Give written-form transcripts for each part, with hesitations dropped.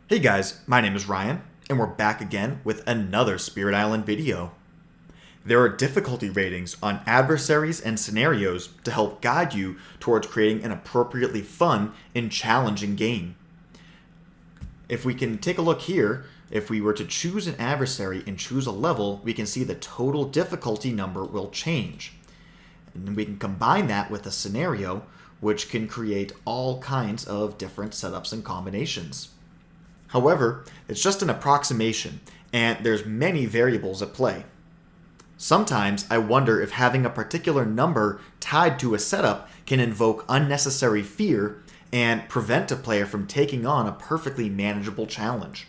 Hey guys, my name is Ryan, and we're back again with another Spirit Island video. There are difficulty ratings on adversaries and scenarios to help guide you towards creating an appropriately fun and challenging game. If we can take a look here, if we were to choose an adversary and choose a level, we can see the total difficulty number will change. And then we can combine that with a scenario, which can create all kinds of different setups and combinations. However, it's just an approximation, and there's many variables at play. Sometimes I wonder if having a particular number tied to a setup can invoke unnecessary fear and prevent a player from taking on a perfectly manageable challenge.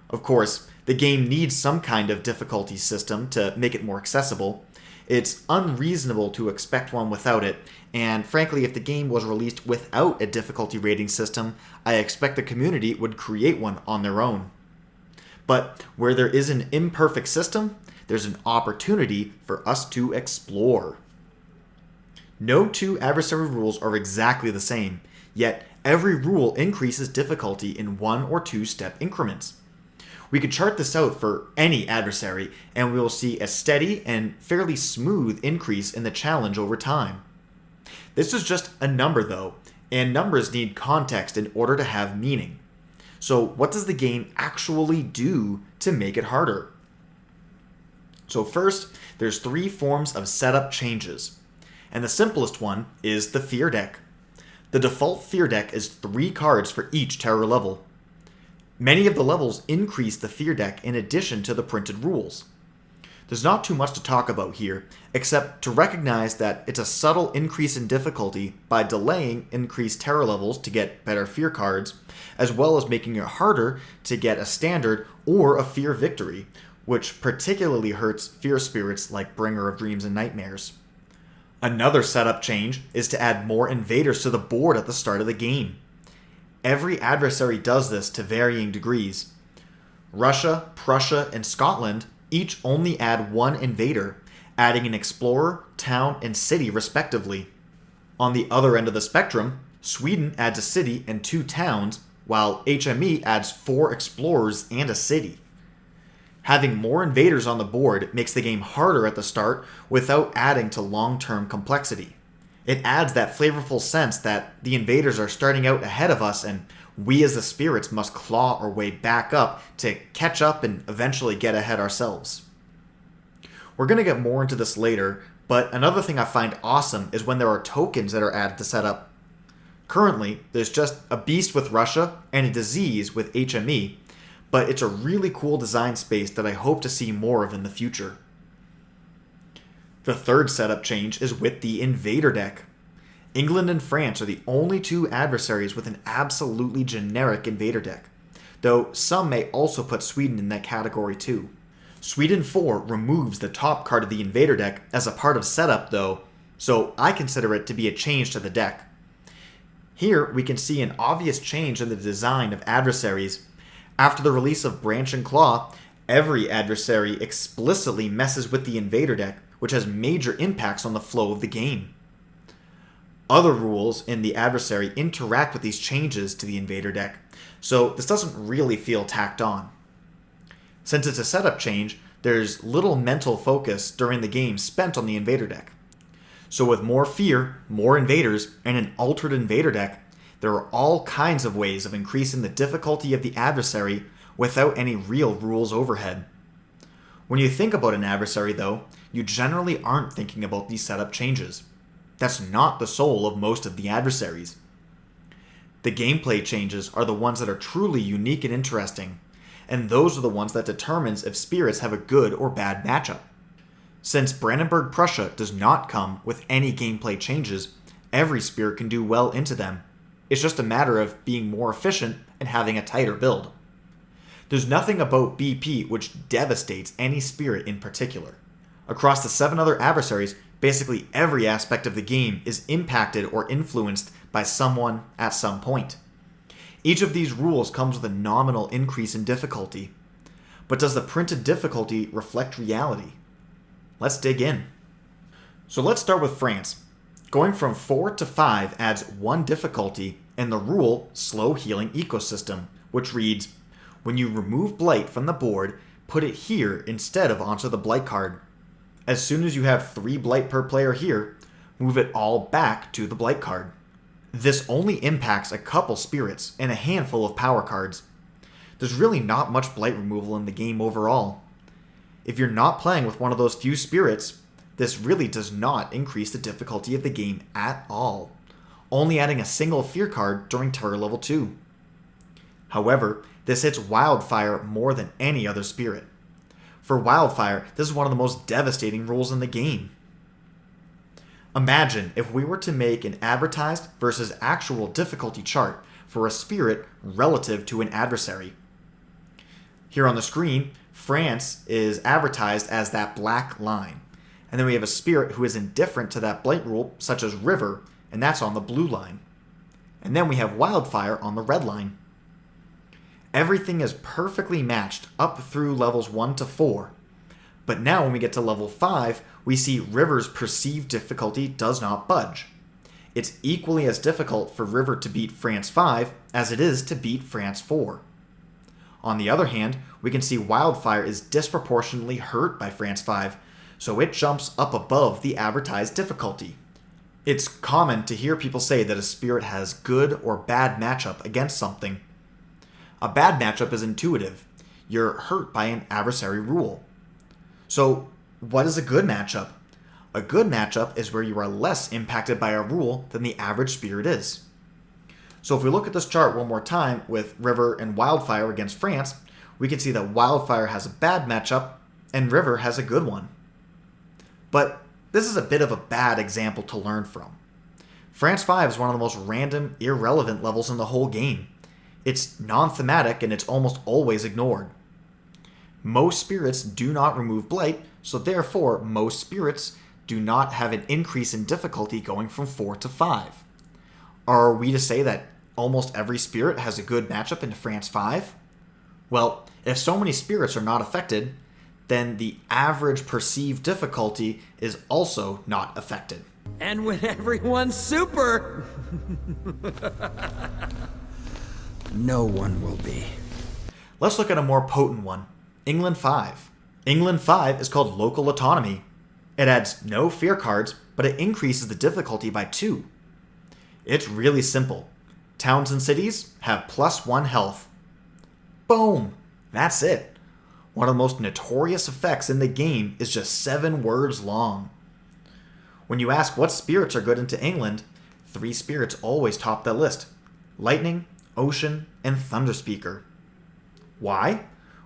Of course, the game needs some kind of difficulty system to make it more accessible. It's unreasonable to expect one without it, and frankly, if the game was released without a difficulty rating system, I expect the community would create one on their own. But where there is an imperfect system, there's an opportunity for us to explore. No two adversary rules are exactly the same, yet every rule increases difficulty in 1 or 2 step increments. We could chart this out for any adversary, and we will see a steady and fairly smooth increase in the challenge over time. This is just a number though, and numbers need context in order to have meaning. So what does the game actually do to make it harder? So first, there's 3 forms of setup changes, and the simplest one is the fear deck. The default fear deck is 3 cards for each terror level. Many of the levels increase the fear deck in addition to the printed rules. There's not too much to talk about here, except to recognize that it's a subtle increase in difficulty by delaying increased terror levels to get better fear cards, as well as making it harder to get a standard or a fear victory, which particularly hurts fear spirits like Bringer of Dreams and Nightmares. Another setup change is to add more invaders to the board at the start of the game. Every adversary does this to varying degrees. Russia, Prussia, and Scotland each only add 1 invader, adding an explorer, town, and city respectively. On the other end of the spectrum, Sweden adds a city and 2 towns, while HME adds 4 explorers and a city. Having more invaders on the board makes the game harder at the start without adding to long-term complexity. It adds that flavorful sense that the invaders are starting out ahead of us and we as the spirits must claw our way back up to catch up and eventually get ahead ourselves. We're going to get more into this later, but another thing I find awesome is when there are tokens that are added to setup. Currently, there's just a beast with Russia and a disease with HME, but it's a really cool design space that I hope to see more of in the future. The third setup change is with the invader deck. England and France are the only 2 adversaries with an absolutely generic invader deck, though some may also put Sweden in that category too. Sweden 4 removes the top card of the invader deck as a part of setup though, so I consider it to be a change to the deck. Here we can see an obvious change in the design of adversaries. After the release of Branch and Claw, every adversary explicitly messes with the invader deck, which has major impacts on the flow of the game. Other rules in the adversary interact with these changes to the invader deck, so this doesn't really feel tacked on. Since it's a setup change, there's little mental focus during the game spent on the invader deck. So with more fear, more invaders, and an altered invader deck, there are all kinds of ways of increasing the difficulty of the adversary without any real rules overhead. When you think about an adversary though, you generally aren't thinking about these setup changes. That's not the soul of most of the adversaries. The gameplay changes are the ones that are truly unique and interesting, and those are the ones that determines if spirits have a good or bad matchup. Since Brandenburg Prussia does not come with any gameplay changes, every spirit can do well into them. It's just a matter of being more efficient and having a tighter build. There's nothing about BP which devastates any spirit in particular. Across the 7 other adversaries, basically every aspect of the game is impacted or influenced by someone at some point. Each of these rules comes with a nominal increase in difficulty. But does the printed difficulty reflect reality? Let's dig in. So let's start with France. Going from 4 to 5 adds 1 difficulty and the rule Slow Healing Ecosystem, which reads, when you remove Blight from the board, put it here instead of onto the Blight card. As soon as you have 3 Blight per player here, move it all back to the Blight card. This only impacts a couple spirits and a handful of power cards. There's really not much Blight removal in the game overall. If you're not playing with one of those few spirits, this really does not increase the difficulty of the game at all, only adding a single fear card during terror level 2. However, this hits Wildfire more than any other spirit. For Wildfire, this is one of the most devastating rules in the game. Imagine if we were to make an advertised versus actual difficulty chart for a spirit relative to an adversary. Here on the screen, France is advertised as that black line. And then we have a spirit who is indifferent to that Blight rule, such as River, and that's on the blue line. And then we have Wildfire on the red line. Everything is perfectly matched up through levels 1 to 4. But now when we get to level 5, we see River's perceived difficulty does not budge. It's equally as difficult for River to beat France 5 as it is to beat France 4. On the other hand, we can see Wildfire is disproportionately hurt by France 5, so it jumps up above the advertised difficulty. It's common to hear people say that a spirit has good or bad matchup against something. A bad matchup is intuitive. You're hurt by an adversary rule. So, what is a good matchup? A good matchup is where you are less impacted by a rule than the average spirit is. So if we look at this chart one more time with River and Wildfire against France, we can see that Wildfire has a bad matchup and River has a good one. But this is a bit of a bad example to learn from. France 5 is one of the most random, irrelevant levels in the whole game. It's non-thematic and it's almost always ignored. Most spirits do not remove Blight, so therefore most spirits do not have an increase in difficulty going from 4 to 5. Are we to say that almost every spirit has a good matchup into France 5? Well, if so many spirits are not affected, then the average perceived difficulty is also not affected. And when everyone's super, no one will be. Let's look at a more potent one, England 5. England 5 is called Local Autonomy. It adds no fear cards, but it increases the difficulty by 2. It's really simple. Towns and cities have +1 health. Boom! That's it. One of the most notorious effects in the game is just 7 words long. When you ask what spirits are good into England, 3 spirits always top that list. Lightning, Ocean, and Thunderspeaker. Why?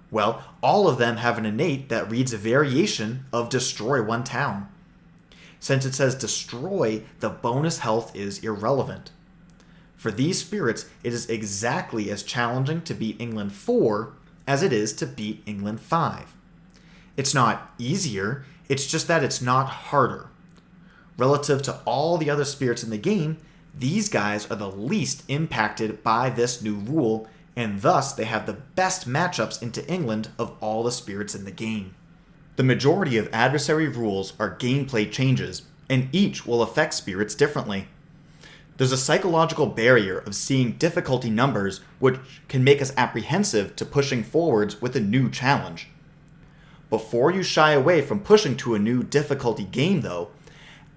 Well, all of them have an innate that reads a variation of destroy one town. Since it says destroy, the bonus health is irrelevant. For these spirits, it is exactly as challenging to beat England 4 as it is to beat England 5. It's not easier, it's just that it's not harder. Relative to all the other spirits in the game, these guys are the least impacted by this new rule, and thus they have the best matchups into England of all the spirits in the game. The majority of adversary rules are gameplay changes, and each will affect spirits differently. There's a psychological barrier of seeing difficulty numbers which can make us apprehensive to pushing forwards with a new challenge. Before you shy away from pushing to a new difficulty game though,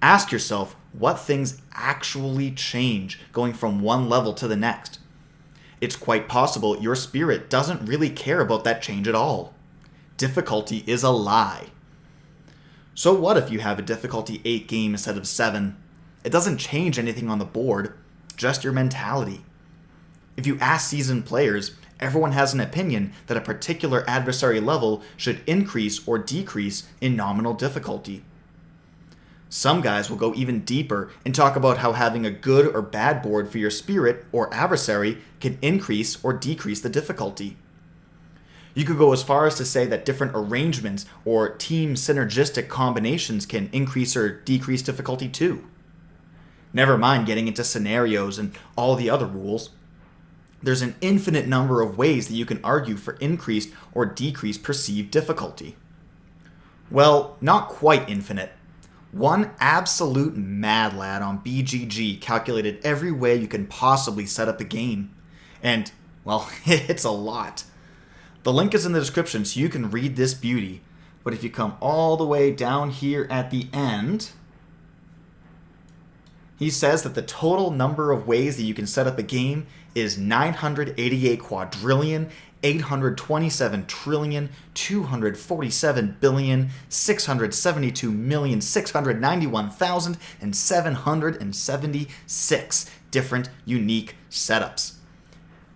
ask yourself what things actually change going from one level to the next. It's quite possible your spirit doesn't really care about that change at all. Difficulty is a lie. So what if you have a difficulty 8 game instead of 7? It doesn't change anything on the board, just your mentality. If you ask seasoned players, everyone has an opinion that a particular adversary level should increase or decrease in nominal difficulty. Some guys will go even deeper and talk about how having a good or bad board for your spirit or adversary can increase or decrease the difficulty. You could go as far as to say that different arrangements or team synergistic combinations can increase or decrease difficulty too. Never mind getting into scenarios and all the other rules. There's an infinite number of ways that you can argue for increased or decreased perceived difficulty. Well, not quite infinite. One absolute mad lad on BGG calculated every way you can possibly set up a game. And Well, it's a lot. The link is in the description so you can read this beauty. But if you come all the way down here at the end, he says that the total number of ways that you can set up a game is 988 quadrillion, 827 trillion, 247 billion, 672 million, 691,776 different unique setups.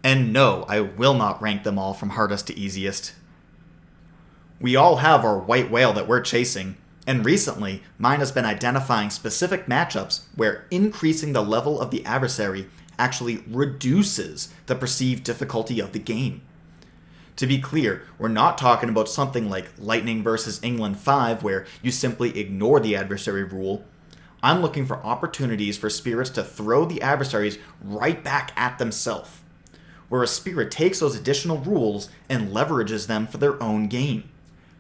And no, I will not rank them all from hardest to easiest. We all have our white whale that we're chasing, and recently, mine has been identifying specific matchups where increasing the level of the adversary actually reduces the perceived difficulty of the game. To be clear, we're not talking about something like Lightning versus England 5 where you simply ignore the adversary rule. I'm looking for opportunities for spirits to throw the adversaries right back at themselves, where a spirit takes those additional rules and leverages them for their own gain.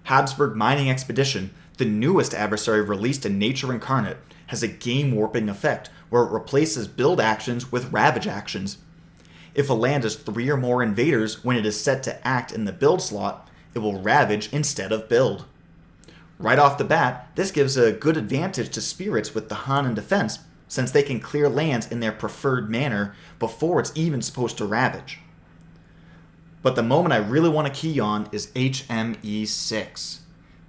Habsburg Mining Expedition, the newest adversary released in Nature Incarnate, has a game warping effect where it replaces build actions with ravage actions. If a land has 3 or more invaders when it is set to act in the build slot, it will ravage instead of build. Right off the bat, this gives a good advantage to spirits with the Han in defense, since they can clear lands in their preferred manner before it's even supposed to ravage. But the moment I really want to key on is HME6,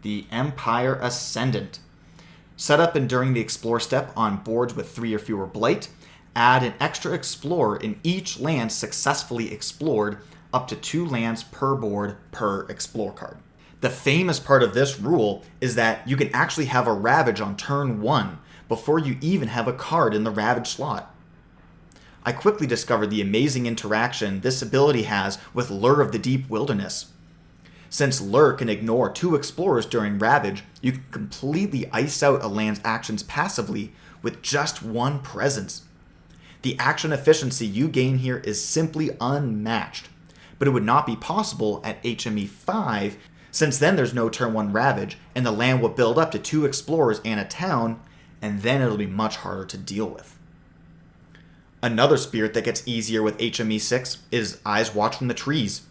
the Empire Ascendant. Set up and during the Explore step on boards with 3 or fewer blight, add an extra explorer in each land successfully explored, up to 2 lands per board per explore card. The famous part of this rule is that you can actually have a ravage on turn 1 before you even have a card in the ravage slot. I quickly discovered the amazing interaction this ability has with Lure of the Deep Wilderness. Since Lure can ignore 2 explorers during ravage, you can completely ice out a land's actions passively with just 1 presence. The action efficiency you gain here is simply unmatched, but it would not be possible at HME 5 since then there's no turn 1 ravage and the land will build up to 2 explorers and a town, and then it'll be much harder to deal with. Another spirit that gets easier with HME 6 is Eyes Watch from the Trees.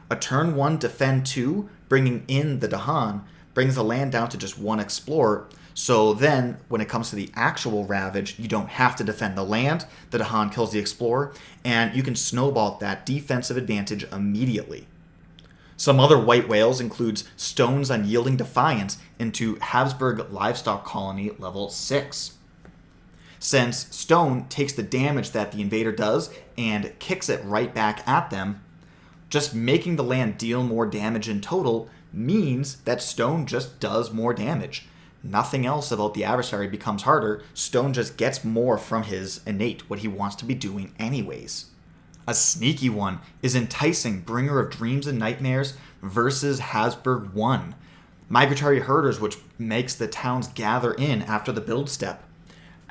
A turn 1 defend 2, bringing in the Dahan, brings the land down to just 1 explorer, so then when it comes to the actual ravage, you don't have to defend the land, the Dahan kills the explorer, and you can snowball that defensive advantage immediately. Some other white whales includes Stone's Unyielding Defiance into Habsburg Livestock Colony level 6. Since Stone takes the damage that the invader does and kicks it right back at them, just making the land deal more damage in total means that Stone just does more damage. Nothing else about the adversary becomes harder. Stone just gets more from his innate, what he wants to be doing anyways. A sneaky one is Enticing Bringer of Dreams and Nightmares versus Habsburg 1. Migratory Herders, which makes the towns gather in after the build step.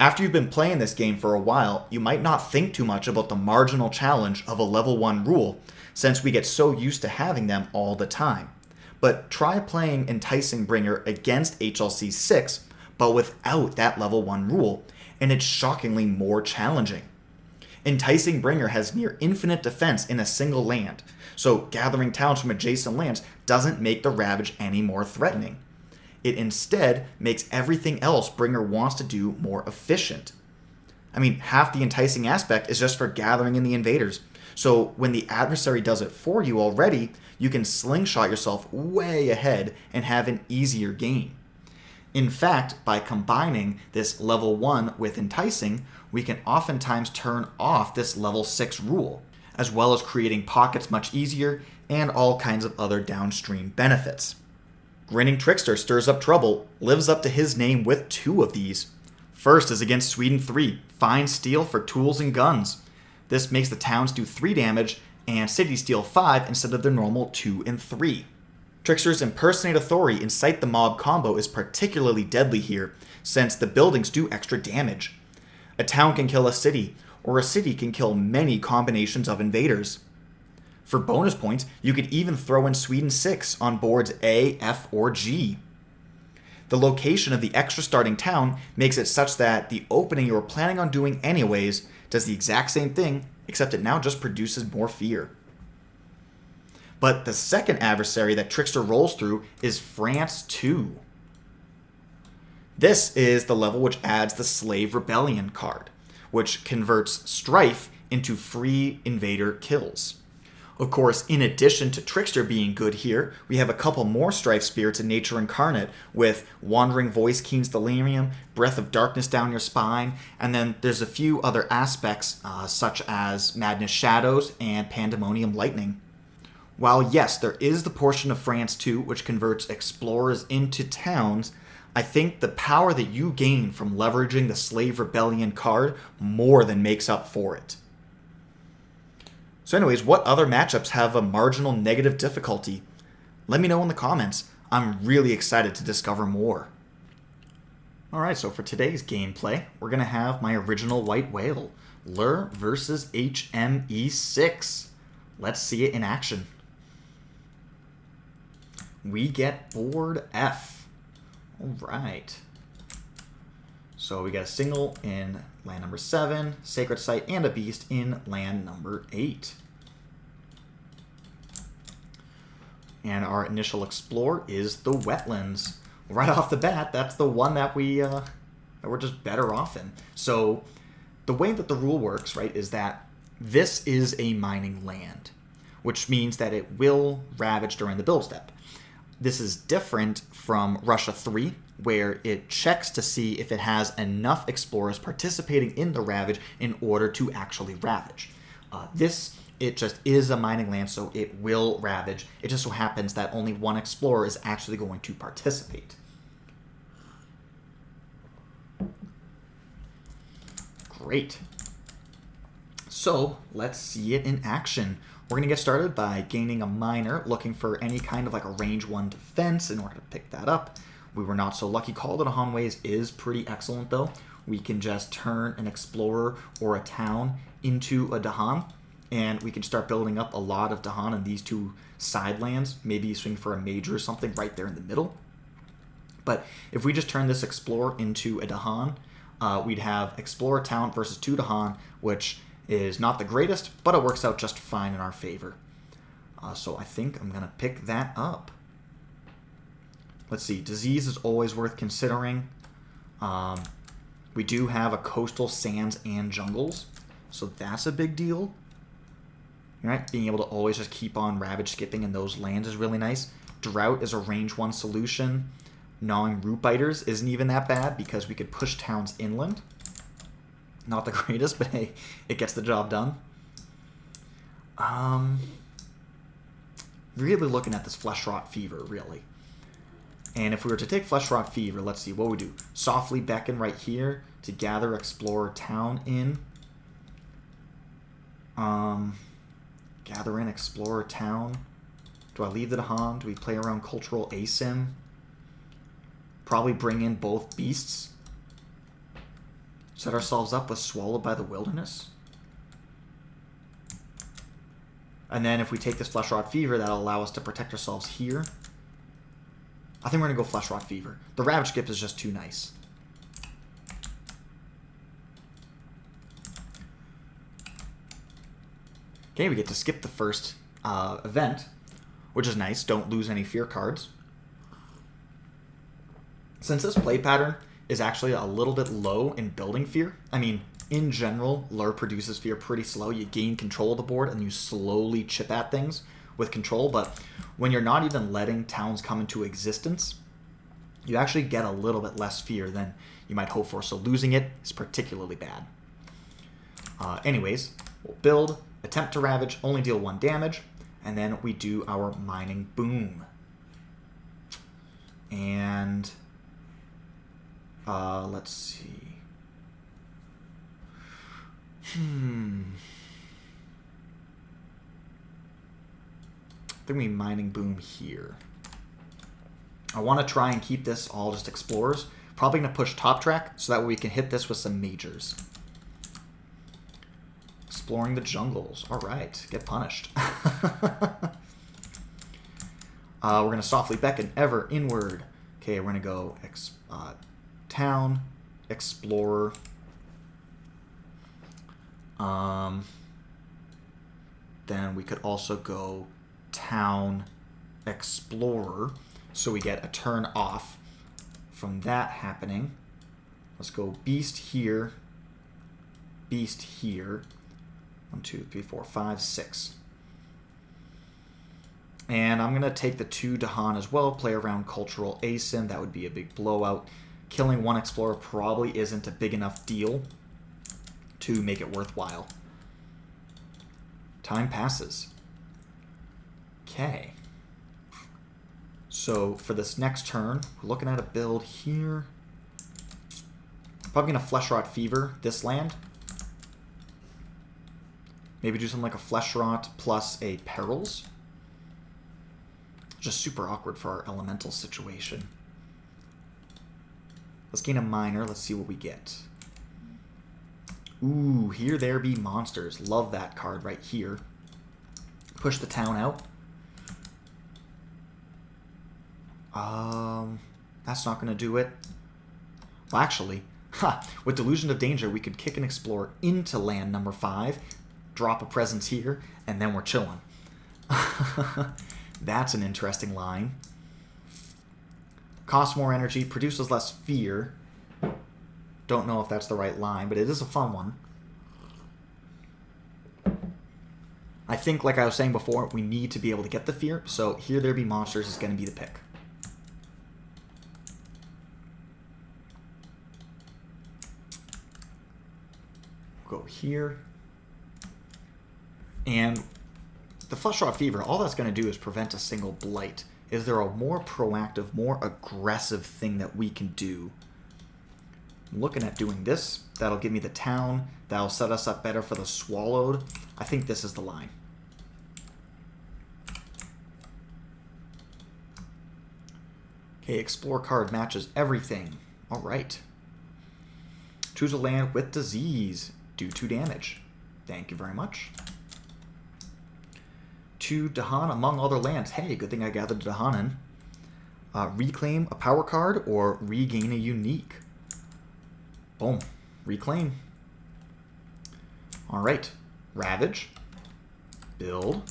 After you've been playing this game for a while, you might not think too much about the marginal challenge of a level 1 rule, since we get so used to having them all the time. But try playing Enticing Bringer against HLC 6, but without that level 1 rule, and it's shockingly more challenging. Enticing Bringer has near infinite defense in a single land, so gathering towns from adjacent lands doesn't make the ravage any more threatening. It instead makes everything else Bringer wants to do more efficient. I mean, half the enticing aspect is just for gathering in the invaders, so when the adversary does it for you already, you can slingshot yourself way ahead and have an easier game. In fact, by combining this level 1 with Enticing, we can oftentimes turn off this level 6 rule, as well as creating pockets much easier and all kinds of other downstream benefits. Grinning Trickster Stirs Up Trouble lives up to his name with 2 of these. First is against Sweden 3, Fine Steel for tools and guns. This makes the towns do 3 damage and cities deal 5 instead of their normal 2 and 3. Trickster's Impersonate Authority Incite the Mob combo is particularly deadly here, since the buildings do extra damage. A town can kill a city, or a city can kill many combinations of invaders. For bonus points, you could even throw in Sweden 6 on boards A, F, or G. The location of the extra starting town makes it such that the opening you were planning on doing anyways does the exact same thing, except it now just produces more fear. But the second adversary that Trickster rolls through is France 2. This is the level which adds the Slave Rebellion card, which converts Strife into free invader kills. Of course, in addition to Trickster being good here, we have a couple more Strife spirits in Nature Incarnate with Wandering Voice, Keen's Delirium, Breath of Darkness down your spine, and then there's a few other aspects such as Madness Shadows and Pandemonium Lightning. While yes, there is the portion of France 2 which converts explorers into towns, I think the power that you gain from leveraging the Slave Rebellion card more than makes up for it. So anyways, what other matchups have a marginal negative difficulty? Let me know in the comments. I'm really excited to discover more. Alright, so for today's gameplay, we're going to have my original White Whale, Lure versus HME6. Let's see it in action. We get board F. Alright. So we got a single in land number 7, Sacred Site, and a beast in land number 8. And our initial explore is the wetlands. Right off the bat, that's the one that we're just better off in. So the way that the rule works, right, is that this is a mining land, which means that it will ravage during the build step. This is different from Russia 3, where it checks to see if it has enough explorers participating in the ravage in order to actually ravage. It just is a mining land, so it will ravage. It just so happens that only one explorer is actually going to participate. Great. So let's see it in action. We're going to get started by gaining a miner, looking for any kind of like a range 1 defense in order to pick that up. We were not so lucky. Call to Dahan Ways is pretty excellent though. We can just turn an explorer or a town into a Dahan, and we can start building up a lot of Dahan in these two side lands. Maybe swing for a major or something right there in the middle. But if we just turn this explorer into a Dahan, we'd have explorer town versus 2 Dahan, which is not the greatest, but it works out just fine in our favor. So I think I'm going to pick that up. Let's see, disease is always worth considering. We do have a coastal sands and jungles, so that's a big deal. Right? Being able to always just keep on ravage skipping in those lands is really nice. Drought is a range 1 solution. Gnawing root biters isn't even that bad because we could push towns inland. Not the greatest, but hey, it gets the job done. Really looking at this Flesh Rot Fever, really. And if we were to take Flesh Rot Fever, let's see, what we do? Softly beckon right here to gather Explorer Town in. Gather in Explorer Town. Do I leave the Dahan? Do we play around Cultural Asim? Probably bring in both beasts. Set ourselves up with Swallowed by the Wilderness. And then if we take this Flesh Rot Fever, that'll allow us to protect ourselves here. I think we're going to go Flesh Rot Fever. The Ravage Skip is just too nice. Okay, we get to skip the first event, which is nice. Don't lose any fear cards. Since this play pattern is actually a little bit low in building fear, I mean, in general, Lure produces fear pretty slow. You gain control of the board and you slowly chip at things with control, but when you're not even letting towns come into existence, you actually get a little bit less fear than you might hope for, so losing it is particularly bad. Anyways, we'll build, attempt to ravage, only deal 1 damage, and then we do our mining boom. And let's see. I think we mining boom here. I want to try and keep this all just explorers. Probably going to push top track so that way we can hit this with some majors. Exploring the jungles. All right, get punished. We're going to softly beckon ever inward. Okay, we're going to go town, explorer. Then we could also go town explorer, so we get a turn off from that happening. Let's go beast here, beast here. 1, 2, 3, 4, 5, 6. And I'm going to take the 2 Dahan as well, play around cultural ASIN. That would be a big blowout. Killing 1 explorer probably isn't a big enough deal to make it worthwhile. Time passes. Okay. So for this next turn, we're looking at a build here. Probably going to Flesh Rot Fever this land. Maybe do something like a Flesh Rot plus a Perils. Just super awkward for our elemental situation. Let's gain a minor. Let's see what we get. Ooh, Here There Be Monsters. Love that card right here. Push the town out. That's not going to do it. Well, actually, with Delusion of Danger, we could kick an Explorer into land number 5, drop a presence here, and then we're chilling. That's an interesting line. Costs more energy, produces less fear. Don't know if that's the right line, but it is a fun one. I think, like I was saying before, we need to be able to get the fear, so Here There Be Monsters is going to be the pick. Go here. And the Flesh Rot Fever, all that's going to do is prevent a single blight. Is there a more proactive, more aggressive thing that we can do? I'm looking at doing this. That'll give me the town. That'll set us up better for the Swallowed. I think this is the line. Okay, Explore card matches everything. All right. Choose a land with disease. Do 2 damage. Thank you very much. 2 Dahan among other lands. Hey, good thing I gathered Dahan in. Reclaim a power card or regain a unique. Boom. Reclaim. Alright. Ravage. Build.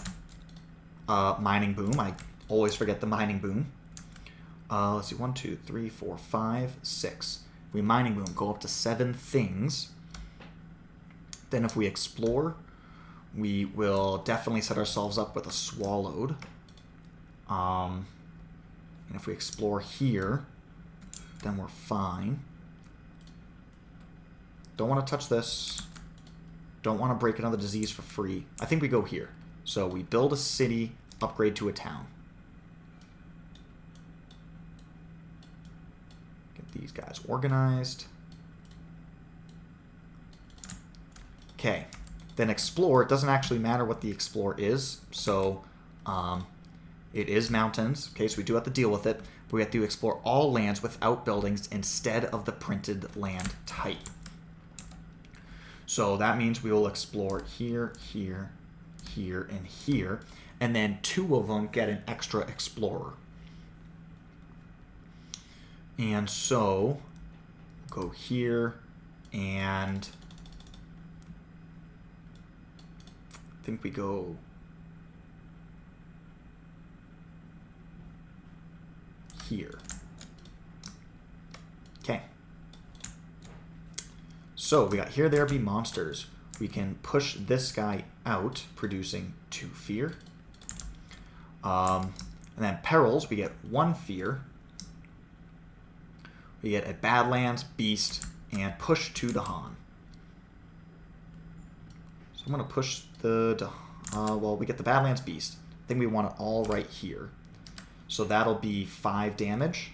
Mining Boom. I always forget the Mining Boom. Let's see. 1, 2, 3, 4, 5, 6. We Mining Boom. Go up to 7 things. Then if we explore, we will definitely set ourselves up with a Swallowed. And if we explore here, then we're fine. Don't want to touch this. Don't want to break another disease for free. I think we go here. So we build a city, upgrade to a town. Get these guys organized. Okay. Then explore. It doesn't actually matter what the explore is. So it is mountains. Okay, so we do have to deal with it. But we have to explore all lands without buildings instead of the printed land type. So that means we will explore here, here, here, and here. And then 2 of them get an extra explorer. And so go here and I think we go here. Okay. So we got Here There Be Monsters. We can push this guy out, producing 2 fear. And then Perils, we get 1 fear. We get a Badlands, Beast, and push 2 Dahan. So I'm going to push the... well, we get the Badlands, Beast. I think we want it all right here. So that'll be 5 damage.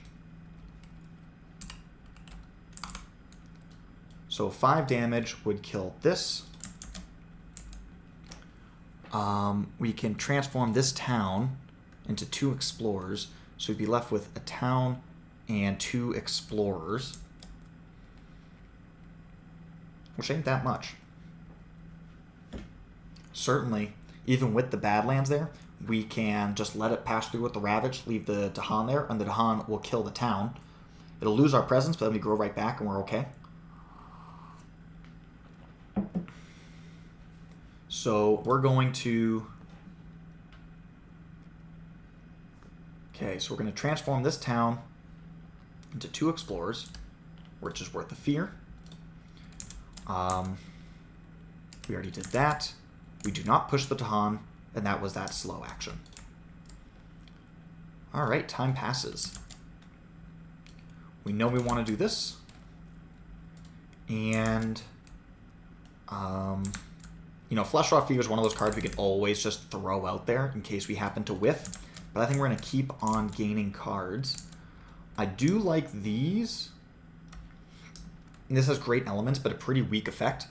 So 5 damage would kill this. We can transform this town into 2 explorers. So we'd be left with a town and 2 explorers. Which ain't that much. Certainly, even with the Badlands there, we can just let it pass through with the Ravage, leave the Dahan there, and the Dahan will kill the town. It'll lose our presence, but then we grow right back and we're okay. So we're going to Okay, so we're going to transform this town into 2 explorers, which is worth the fear. We already did that. We do not push the Dahan, and that was that slow action. Alright, time passes. We know we want to do this. And, you know, Flesh Raw Fever is one of those cards we can always just throw out there in case we happen to whiff. But I think we're going to keep on gaining cards. I do like these. And this has great elements, but a pretty weak effect.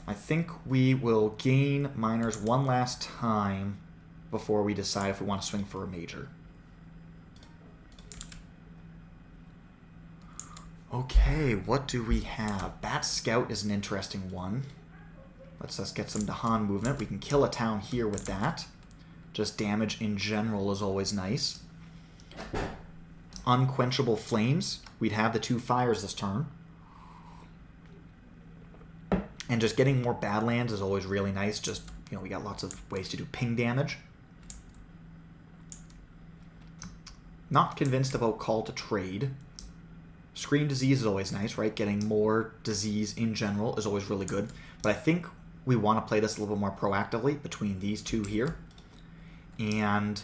I think we will gain minors one last time before we decide if we want to swing for a major. Okay, what do we have? Bat Scout is an interesting one. Let's just get some Dahan movement. We can kill a town here with that. Just damage in general is always nice. Unquenchable Flames. We'd have the 2 fires this turn. And just getting more Badlands is always really nice. Just, you know, we got lots of ways to do ping damage. Not convinced about Call to Trade. Scream Disease is always nice, right? Getting more disease in general is always really good. But I think we want to play this a little bit more proactively between these 2 here. And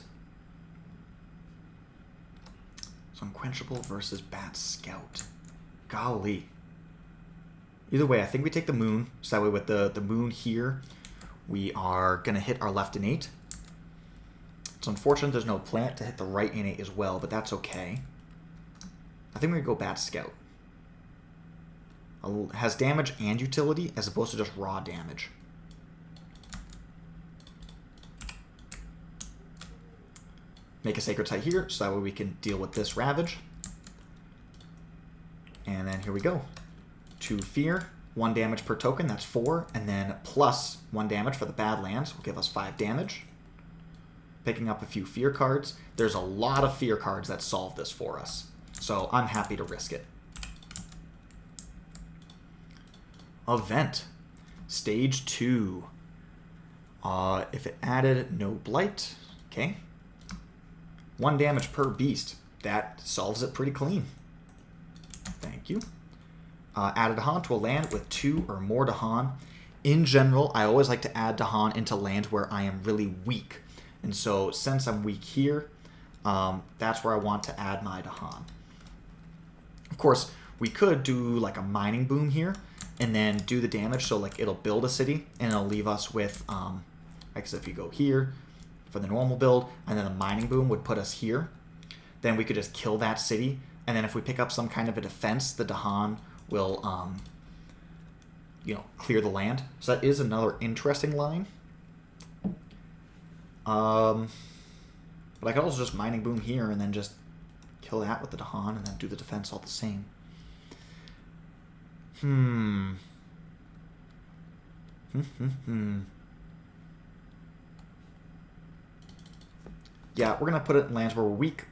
so Unquenchable versus Bat Scout. Golly. Either way, I think we take the Moon. So that way with the Moon here, we are going to hit our left innate. It's unfortunate there's no plant to hit the right innate as well, but that's okay. I think we're going to go Bat Scout. Has damage and utility as opposed to just raw damage. Make a Sacred Site here, so that way we can deal with this Ravage. And then here we go. 2 fear, 1 damage per token, that's 4. And then plus 1 damage for the Badlands will give us 5 damage. Picking up a few fear cards. There's a lot of fear cards that solve this for us. So I'm happy to risk it. Event. Stage 2. If it added no blight, okay. 1 damage per beast. That solves it pretty clean. Thank you. Added Dahan to a land with 2 or more Dahan. In general, I always like to add Dahan into lands where I am really weak. And so since I'm weak here, that's where I want to add my Dahan. Of course, we could do like a mining boom here and then do the damage. So like it'll build a city and it'll leave us with, I guess if you go here for the normal build and then the mining boom would put us here, then we could just kill that city. And then if we pick up some kind of a defense, the Dahan will, you know, clear the land. So that is another interesting line. But I could also just mining boom here and then just kill that with the Dahan and then do the defense all the same. Yeah, we're going to put it in lands where we're weak.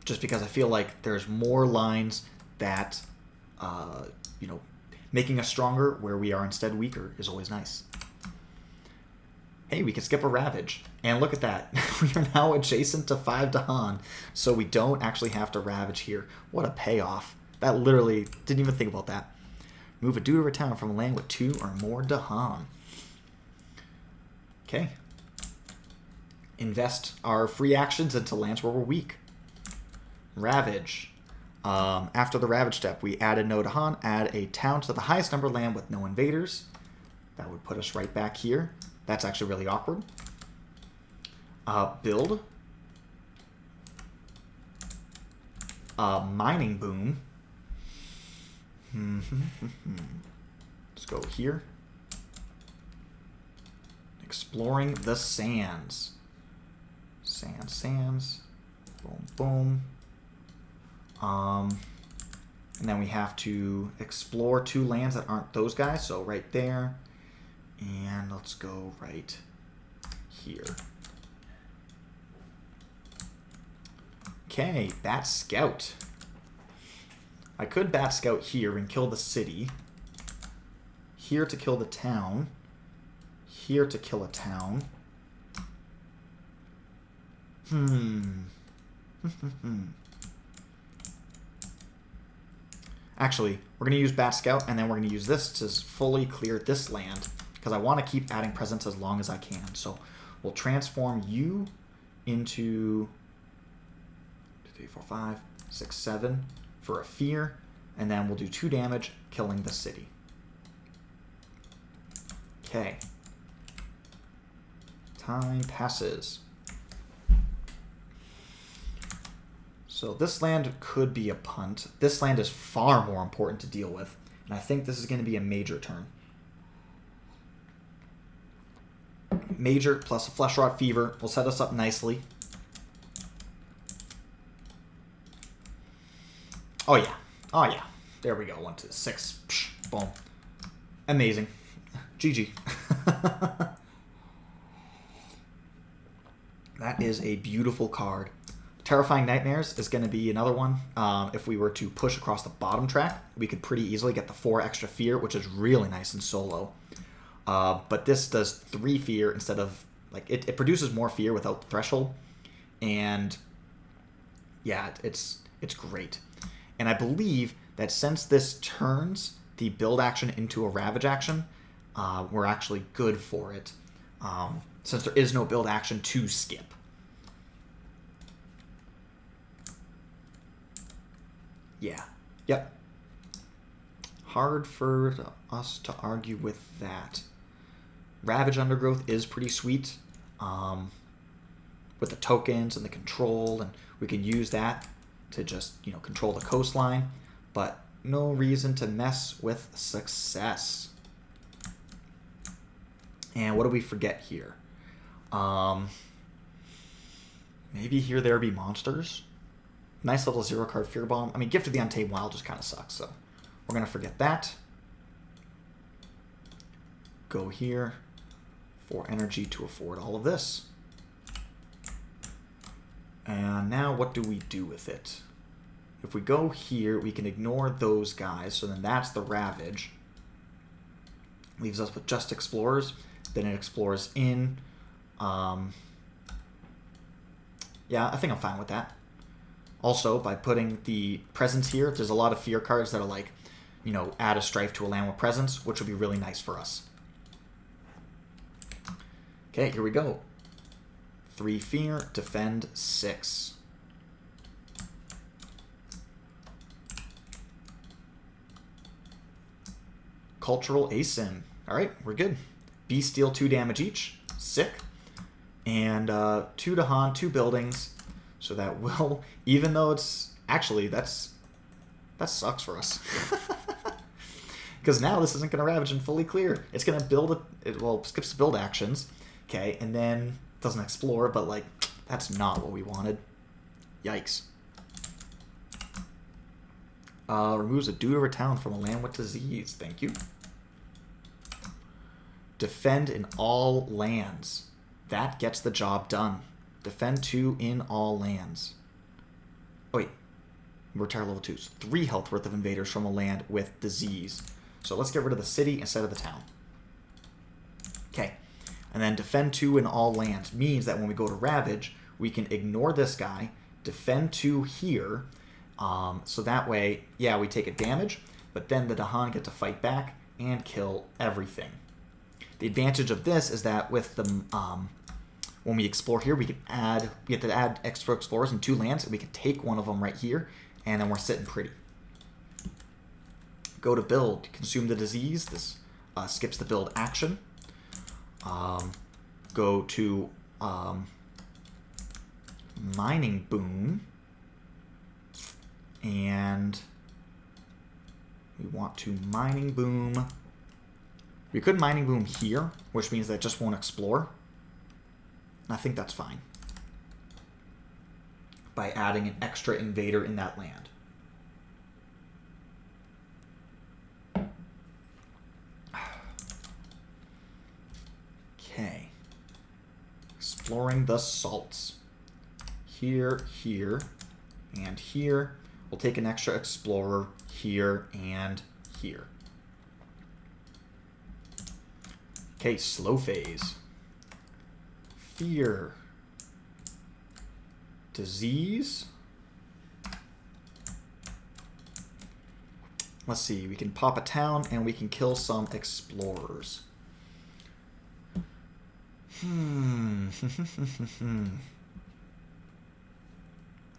Just because I feel like there's more lines that, you know, making us stronger where we are instead weaker is always nice. Hey, we can skip a Ravage. And look at that. We are now adjacent to 5 Dahan, so we don't actually have to Ravage here. What a payoff. That literally, didn't even think about that. Move a dude or a town from a land with 2 or more Dahan. Okay. Invest our free actions into lands where we're weak. Ravage. After the Ravage step, we added no Dahan, add a town to the highest number land with no invaders. That would put us right back here. That's actually really awkward. Build. Mining boom. Let's go here. Exploring the sands. Sands. Boom, boom. And then we have to explore 2 lands that aren't those guys. So right there. And let's go right here. Okay, Bat Scout. I could Bat Scout here and kill the city. Here to kill the town. Here to kill a town. Actually, we're going to use Bat Scout, and then we're going to use this to fully clear this land, because I want to keep adding presence as long as I can. So we'll transform you into 2, 3, 4, 5, 6, 7 for a fear, and then we'll do 2 damage, killing the city. Okay. Time passes. So this land could be a punt. This land is far more important to deal with, and I think this is going to be a major turn. Major plus a Flesh Rot Fever will set us up nicely. Oh yeah. Oh yeah. There we go. 1, 2, 6. Psh, boom. Amazing. GG. That is a beautiful card. Terrifying Nightmares is going to be another one. If we were to push across the bottom track, we could pretty easily get the 4 extra fear, which is really nice in solo. But this does 3 fear instead of, like, it produces more fear without the threshold. And yeah, it's great. And I believe that since this turns the build action into a Ravage action, we're actually good for it. Since there is no build action to skip. Yeah. Yep. Hard for us to argue with that. Ravage Undergrowth is pretty sweet. With the tokens and the control, and we can use that to just, control the coastline. But no reason to mess with success. And what do we forget here? Maybe here there be monsters. Nice little 0-card Fear Bomb. I mean, Gift of the Untamed Wild just kind of sucks, so we're going to forget that. Go here for energy to afford all of this. And now what do we do with it? If we go here, we can ignore those guys, so then that's the Ravage. Leaves us with just Explorers. Then it explores in. Yeah, I think I'm fine with that. Also, by putting the presence here, there's a lot of fear cards that are like, add a strife to a land with presence, which would be really nice for us. Okay, here we go. 3 fear, defend 6. Cultural Asim. Alright, we're good. Beast deal 2 damage each. Sick. And 2 Dahan, 2 buildings. So that will, even though it's actually that sucks for us. Because now this isn't going to Ravage and fully clear. It's going to build it skips build actions, okay, and then doesn't explore, but like that's not what we wanted. Yikes. Removes a dude or a town from a land with disease. Thank you. Defend in all lands. That gets the job done. Defend 2 in all lands. Oh, wait. Retire level 2. So 3 health worth of invaders from a land with disease. So let's get rid of the city instead of the town. Okay. And then defend 2 in all lands means that when we go to Ravage, we can ignore this guy, defend 2 here. So that way, yeah, we take a damage, but then the Dahan get to fight back and kill everything. The advantage of this is that with the when we explore here, we get to add extra explorers in 2 lands, and we can take one of them right here, and then we're sitting pretty. Go to build, consume the disease. This skips the build action. Go to mining boom, and we want to mining boom. We could mining boom here, which means that it just won't explore. I think that's fine. By adding an extra invader in that land. Okay. Exploring the salts. Here, here, and here. We'll take an extra explorer here and here. Okay, slow phase. Fear. Disease. Let's see, we can pop a town and we can kill some explorers. If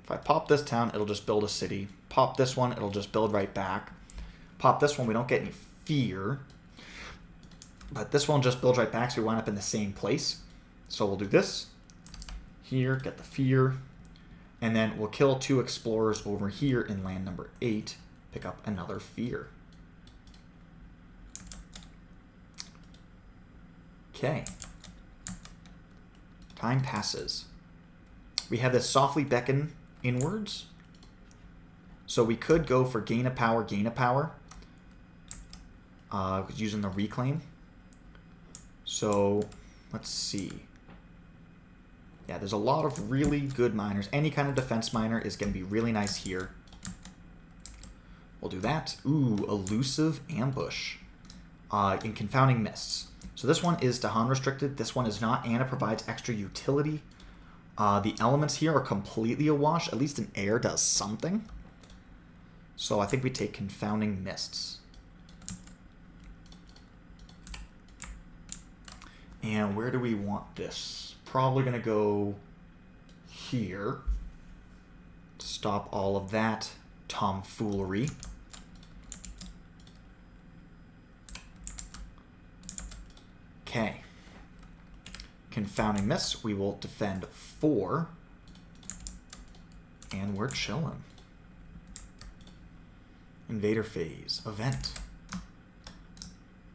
I pop this town, it'll just build a city. Pop this one, it'll just build right back. Pop this one, we don't get any fear. But this one just builds right back, so we wind up in the same place. So we'll do this. Here, get the fear. And then we'll kill 2 explorers over here in land number 8. Pick up another fear. Okay. Time passes. We have this softly beckon inwards. So we could go for gain a power, using the reclaim. So let's see. Yeah, there's a lot of really good miners. Any kind of defense miner is going to be really nice here. We'll do that. Ooh, elusive ambush. In confounding mists. So this one is Dahan restricted. This one is not, and it provides extra utility. The elements here are completely awash. At least an air does something. So I think we take confounding mists. And where do we want this? Probably going to go here. Stop all of that tomfoolery. Okay. Confounding miss. We will defend 4. And we're chilling. Invader phase. Event.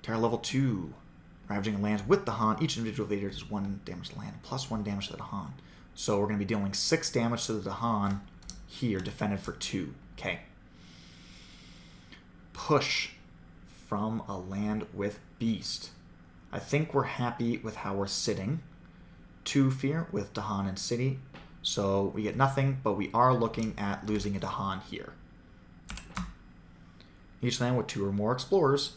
Terror level 2. Ravaging a land with the Han. Each individual invader does 1 damage to land, plus 1 damage to the Han. So we're going to be dealing 6 damage to the Han here, defended for 2. Okay. Push from a land with beast. I think we're happy with how we're sitting. 2 fear with Dahan and city. So we get nothing, but we are looking at losing a Dahan here. Each land with 2 or more explorers.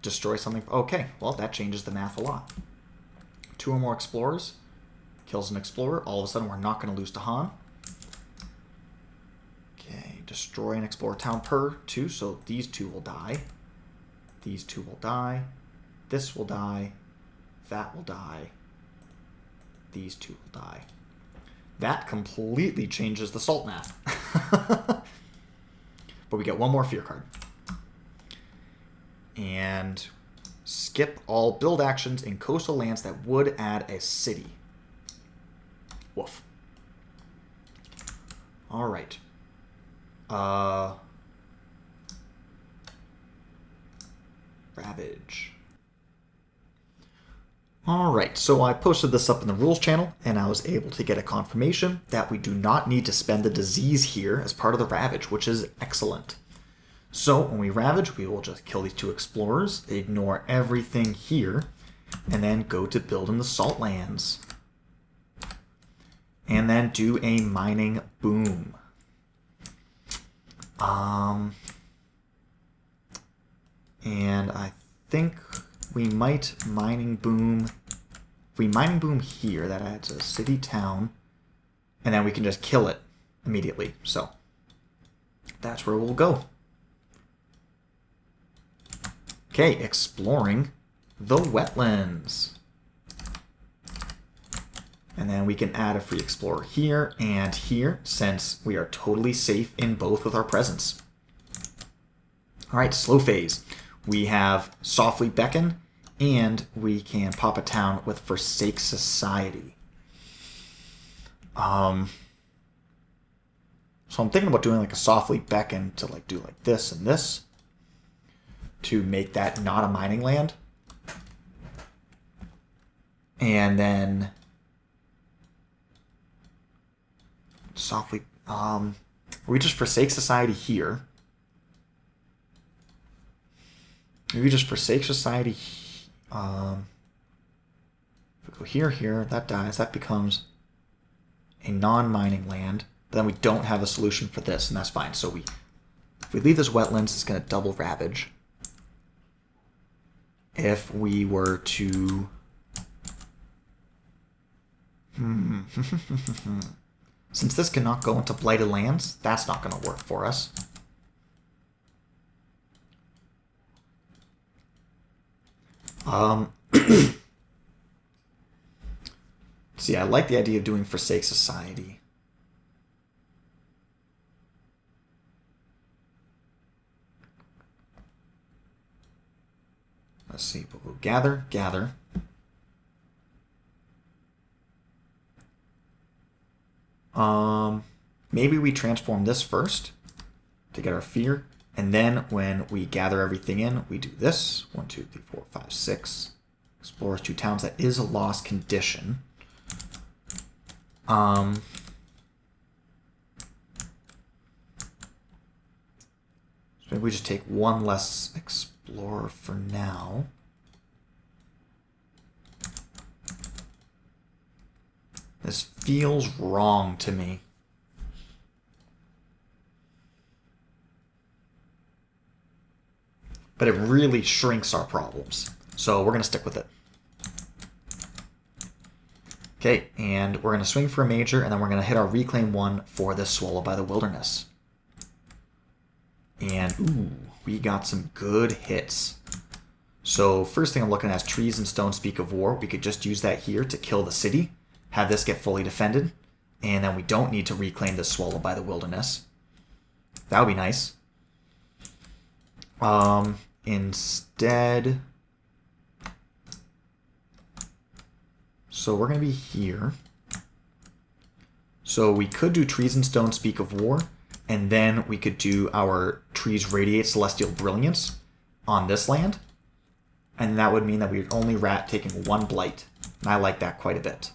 Destroy something. Okay, well, that changes the math a lot. 2 or more explorers. Kills an explorer. All of a sudden, we're not going to lose Dahan. Okay, destroy an explorer town per 2, so these 2 will die. These 2 will die. This will die. That will die. These 2 will die. That completely changes the salt math. But we get 1 more fear card. And skip all build actions in coastal lands that would add a city. Woof. All right. Ravage. All right, so I posted this up in the rules channel, and I was able to get a confirmation that we do not need to spend the disease here as part of the Ravage, which is excellent. So when we Ravage, we will just kill these 2 explorers, ignore everything here, and then go to build in the salt lands. And then do a mining boom. And I think we might mining boom. If we mining boom here, that adds a city town, and then we can just kill it immediately. So that's where we'll go. Okay, exploring the wetlands. And then we can add a free explorer here and here, since we are totally safe in both with our presence. All right, slow phase. We have softly beckon, and we can pop a town with forsake society. So I'm thinking about doing like a softly beckon to like do like this and this, to make that not a mining land. And then softly, we just forsake society here. Maybe just forsake society. If we go here, that dies. That becomes a non-mining land. But then we don't have a solution for this, and that's fine. So if we leave this wetlands, it's going to double ravage. If we were to... Since this cannot go into blighted lands, that's not going to work for us. See, I like the idea of doing Forsake Society. Let's see, we'll go gather, gather. Maybe we transform this first to get our fear, and then when we gather everything in, we do this. 1, 2, 3, 4, 5, 6. Explores 2 towns. That is a lost condition. So maybe we just take 1 less explorer for now. This feels wrong to me. But it really shrinks our problems. So we're going to stick with it. Okay, and we're going to swing for a major, and then we're going to hit our reclaim 1 for this Swallowed by the Wilderness. And, ooh, we got some good hits. So first thing I'm looking at is Trees and Stone Speak of War. We could just use that here to kill the city. Have this get fully defended. And then we don't need to reclaim this Swallowed by the Wilderness. That would be nice. Instead... So we're going to be here. So we could do Trees and Stone Speak of War, and then we could do our Trees Radiate Celestial Brilliance on this land. And that would mean that we would only taking 1 blight. And I like that quite a bit.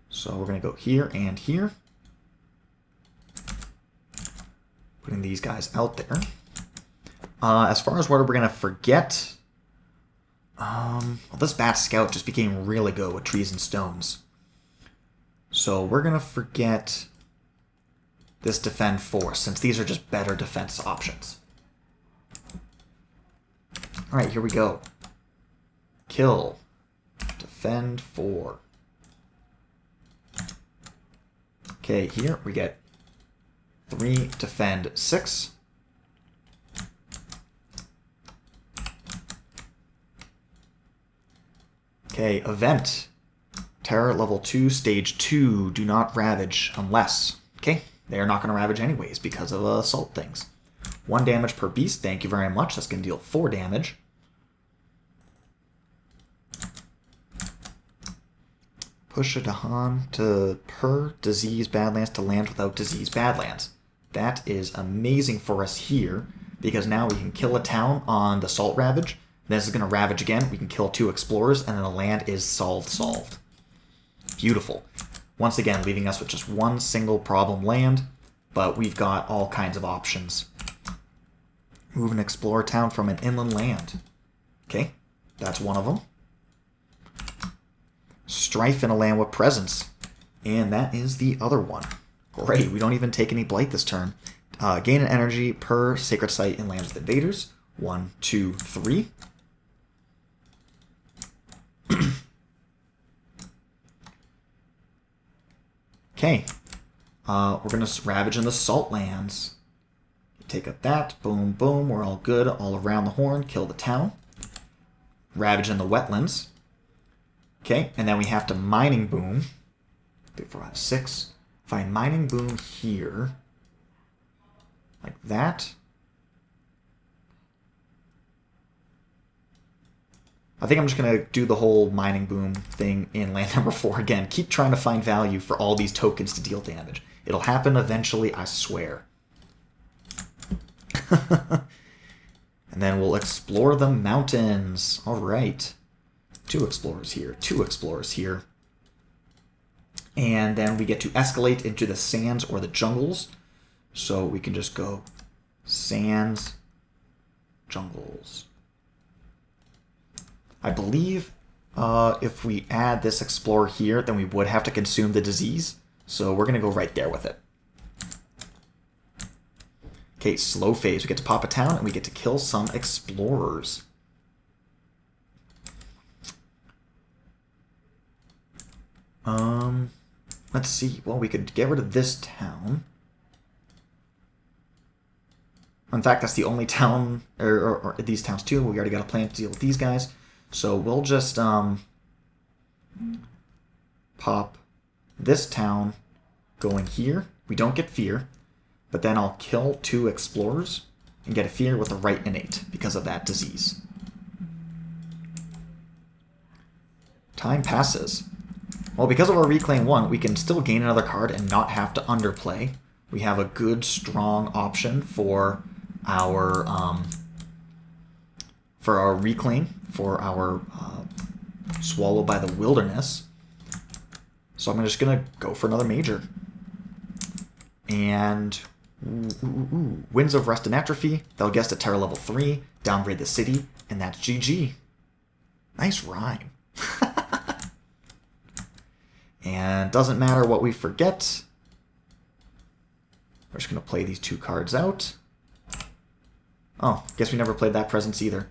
So we're going to go here and here. Putting these guys out there. As far as what we're going to forget... well, this Bat Scout just became really good with Trees and Stones. So we're going to forget this Defend 4, since these are just better defense options. Alright, here we go. Kill. Defend 4. Okay, here we get 3, Defend 6. Okay, event. Terror level 2, stage 2, do not ravage unless. Okay, they are not going to ravage anyways because of assault things. 1 damage per beast, thank you very much. That's going to deal 4 damage. Push a Dahan to per disease badlands to land without disease badlands. That is amazing for us here because now we can kill a town on the Salt Ravage. Then this is going to ravage again. We can kill 2 explorers, and then the land is solved. Beautiful. Once again, leaving us with just 1 single problem land, but we've got all kinds of options. Move an explorer town from an inland land. Okay, that's one of them. Strife in a land with presence. And that is the other one. Great, we don't even take any blight this turn. Gain an energy per sacred site in lands with invaders. 1, 2, 3. Okay, we're going to ravage in the salt lands. Take up that, boom, boom, we're all good, all around the horn, kill the town. Ravage in the wetlands. Okay, and then we have to mining boom. 3, 4, 5, 6. If I mining boom here, like that. I think I'm just going to do the whole mining boom thing in land number 4 again. Keep trying to find value for all these tokens to deal damage. It'll happen eventually, I swear. And then we'll explore the mountains. All right. 2 explorers here, 2 explorers here. And then we get to escalate into the sands or the jungles. So we can just go sands, jungles. I believe if we add this explorer here, then we would have to consume the disease. So we're going to go right there with it. Okay, slow phase. We get to pop a town, and we get to kill some explorers. Let's see. Well, we could get rid of this town. In fact, that's the only town, or these towns too. We already got a plan to deal with these guys. So we'll just pop this town going here. We don't get fear, but then I'll kill 2 explorers and get a fear with the right innate because of that disease. Time passes. Well, because of our Reclaim 1, we can still gain another card and not have to underplay. We have a good, strong option for our Reclaim, for our Swallow by the Wilderness. So I'm just going to go for another major. And Winds of Rest and Atrophy. They'll guess at Terror level 3, downgrade the city, and that's GG. Nice rhyme. And doesn't matter what we forget. We're just going to play these 2 cards out. Oh, guess we never played that presence either.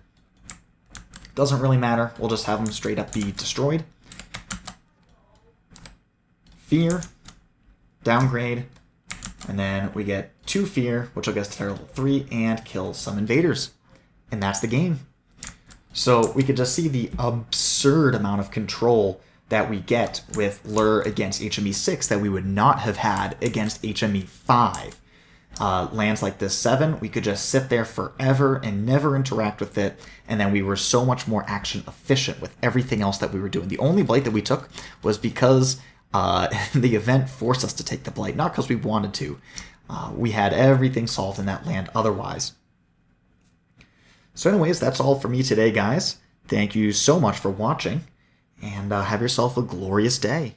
Doesn't really matter. We'll just have them straight up be destroyed. Fear. Downgrade. And then we get 2 fear, which will get us to Terror level 3, and kill some invaders. And that's the game. So we could just see the absurd amount of control that we get with Lure against HME 6 that we would not have had against HME 5. Lands like this 7, we could just sit there forever and never interact with it, and then we were so much more action efficient with everything else that we were doing. The only blight that we took was because the event forced us to take the blight, not because we wanted to. We had everything solved in that land otherwise. So anyways, that's all for me today, guys. Thank you so much for watching, and have yourself a glorious day.